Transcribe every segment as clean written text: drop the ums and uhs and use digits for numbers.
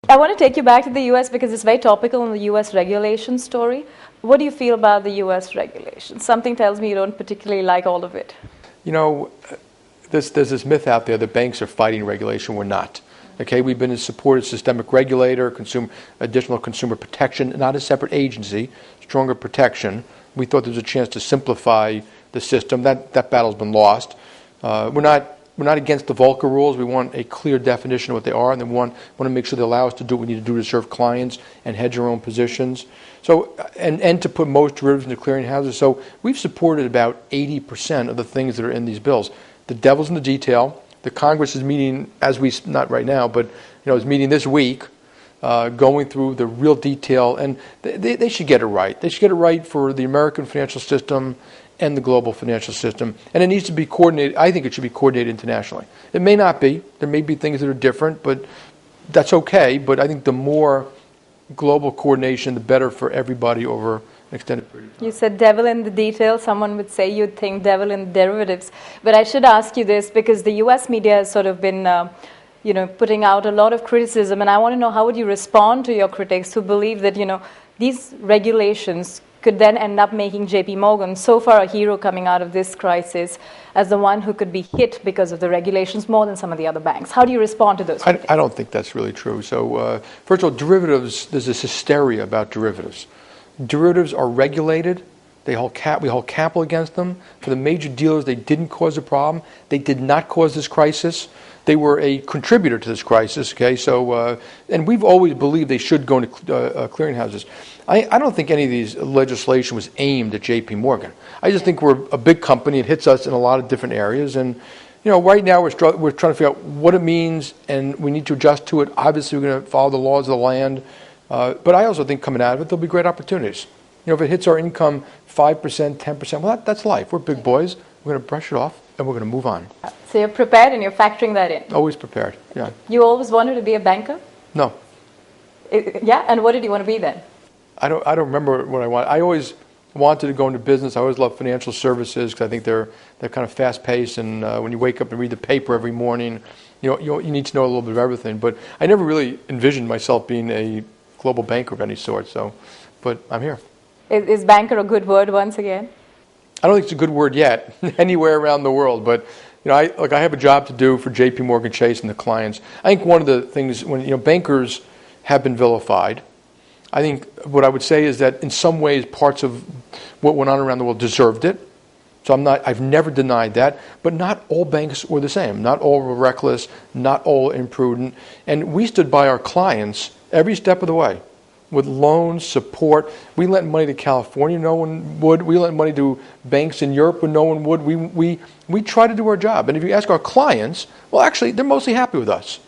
I want to take you back to the U.S. because it's very topical in the U.S. regulation story. What do you feel about the U.S. regulations? Something tells me you don't particularly like all of it. You know, there's this myth out there that banks are fighting regulation. We're not. Okay, we've been in support of systemic regulator, additional consumer protection, not a separate agency, stronger protection. We thought there was a chance to simplify the system. That battle's been lost. We're not against the Volcker rules. We want a clear definition of what they are, and then we want to make sure they allow us to do what we need to do to serve clients and hedge our own positions. So, and to put most derivatives into clearinghouses. So we've supported about 80% of the things that are in these bills. The devil's in the detail. The Congress is meeting, not right now, but is meeting this week, going through the real detail, and they should get it right. They should get it right for the American financial system and the global financial system. And it needs to be coordinated. I think it should be coordinated internationally. It may not be. There may be things that are different, but that's okay. But I think the more global coordination, the better for everybody over an extended period of time. You said devil in the detail. Someone would say you'd think devil in the derivatives. But I should ask you this because the U.S. media has sort of been putting out a lot of criticism. And I want to know, how would you respond to your critics who believe that, these regulations could then end up making J.P. Morgan, so far a hero coming out of this crisis, as the one who could be hit because of the regulations more than some of the other banks. How do you respond to those critics? I don't think that's really true. So first of all, derivatives, there's this hysteria about derivatives. Derivatives are regulated. We hold capital against them. For the major dealers, they didn't cause a problem. They did not cause this crisis. They were a contributor to this crisis. Okay, so and we've always believed they should go into clearinghouses. I don't think any of these legislation was aimed at J.P. Morgan. I just think we're a big company. It hits us in a lot of different areas, and right now we're trying to figure out what it means, and we need to adjust to it. Obviously, we're going to follow the laws of the land, but I also think coming out of it, there'll be great opportunities. If it hits our income 5%, 10%, well, that's life. We're big boys. We're going to brush it off, and we're going to move on. So you're prepared, and you're factoring that in? Always prepared, yeah. You always wanted to be a banker? No. Yeah? And what did you want to be then? I don't remember what I wanted. I always wanted to go into business. I always loved financial services because I think they're kind of fast-paced, and when you wake up and read the paper every morning, you need to know a little bit of everything. But I never really envisioned myself being a global banker of any sort. But I'm here. Is banker a good word once again? I don't think it's a good word yet, anywhere around the world. But I have a job to do for J.P. Morgan Chase and the clients. I think one of the things when bankers have been vilified, I think what I would say is that in some ways parts of what went on around the world deserved it. So I've never denied that. But not all banks were the same. Not all were reckless. Not all imprudent. And we stood by our clients every step of the way, with loans, support. We lent money to California, no one would. We lent money to banks in Europe when no one would. We try to do our job. And if you ask our clients, well, actually, they're mostly happy with us.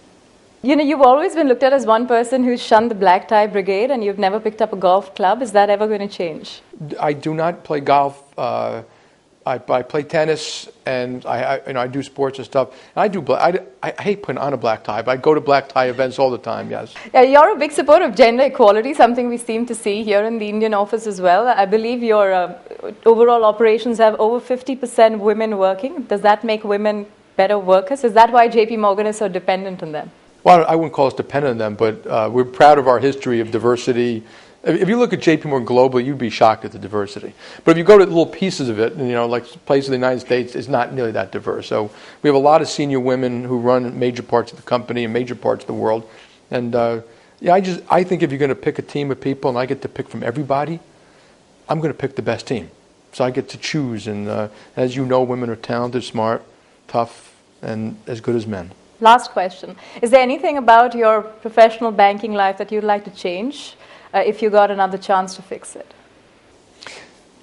You've always been looked at as one person who's shunned the black tie brigade, and you've never picked up a golf club. Is that ever going to change? I do not play golf. I play tennis, and I do sports and stuff. And I hate putting on a black tie, but I go to black tie events all the time. Yes. You're a big supporter of gender equality, something we seem to see here in the Indian office as well. I believe your overall operations have over 50% women working. Does that make women better workers? Is that why J.P. Morgan is so dependent on them? Well, I wouldn't call us dependent on them, but we're proud of our history of diversity. If you look at J.P. Morgan globally, you'd be shocked at the diversity. But if you go to little pieces of it, like places in the United States, it's not nearly that diverse. So we have a lot of senior women who run major parts of the company and major parts of the world. And I think if you're going to pick a team of people, and I get to pick from everybody, I'm going to pick the best team. So I get to choose. And as you know, women are talented, smart, tough, and as good as men. Last question. Is there anything about your professional banking life that you'd like to change if you got another chance to fix it?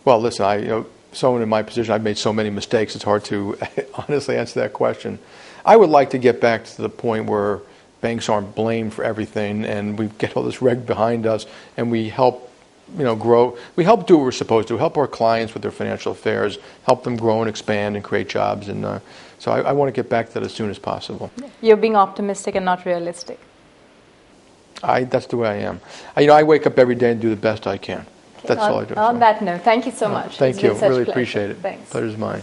Well, listen, someone in my position, I've made so many mistakes, it's hard to honestly answer that question. I would like to get back to the point where banks aren't blamed for everything, and we get all this reg behind us, and we help grow. We help do what we're supposed to, help our clients with their financial affairs, help them grow and expand and create jobs. And so I want to get back to that as soon as possible. You're being optimistic and not realistic. That's the way I am. I wake up every day and do the best I can. Okay. That's all I do. On that note, thank you so much. Thank you. Really appreciate it. Thanks. Pleasure's mine.